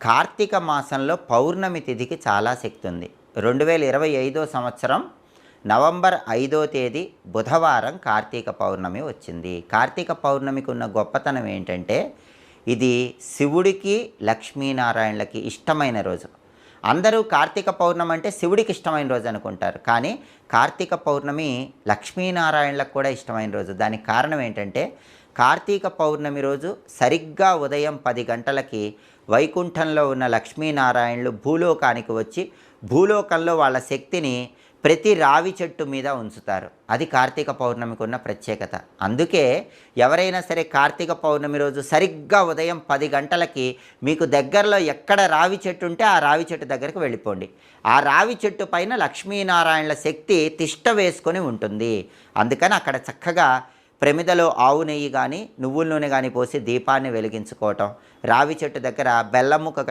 కార్తీక మాసంలో పౌర్ణమి తిథికి చాలా శక్తి ఉంది. 2025 సంవత్సరం నవంబర్ 5వ తేదీ బుధవారం కార్తీక పౌర్ణమి వచ్చింది. కార్తీక పౌర్ణమికి ఉన్న గొప్పతనం ఏంటంటే, ఇది శివుడికి లక్ష్మీనారాయణలకి ఇష్టమైన రోజు. అందరూ కార్తీక పౌర్ణమి అంటే శివుడికి ఇష్టమైన రోజు అనుకుంటారు, కానీ కార్తీక పౌర్ణమి లక్ష్మీనారాయణలకు కూడా ఇష్టమైన రోజు. దానికి కారణం ఏంటంటే, కార్తీక పౌర్ణమి రోజు సరిగ్గా ఉదయం 10 గంటలకి వైకుంఠంలో ఉన్న లక్ష్మీనారాయణలు భూలోకానికి వచ్చి భూలోకంలో వాళ్ళ శక్తిని ప్రతి రావి చెట్టు మీద ఉంచుతారు. అది కార్తీక పౌర్ణమికి ఉన్న ప్రత్యేకత. అందుకే ఎవరైనా సరే కార్తీక పౌర్ణమి రోజు సరిగ్గా ఉదయం 10 గంటలకి మీకు దగ్గరలో ఎక్కడ రావి చెట్టు ఉంటే ఆ రావి చెట్టు దగ్గరికి వెళ్ళిపోండి. ఆ రావి చెట్టు పైన లక్ష్మీనారాయణల శక్తి తిష్ట వేసుకొని ఉంటుంది. అందుకని అక్కడ చక్కగా ప్రమిదలో ఆవు నెయ్యి కానీ నువ్వుల నూనె కానీ పోసి దీపాన్ని వెలిగించుకోవటం, రావి చెట్టు దగ్గర బెల్లం ముక్క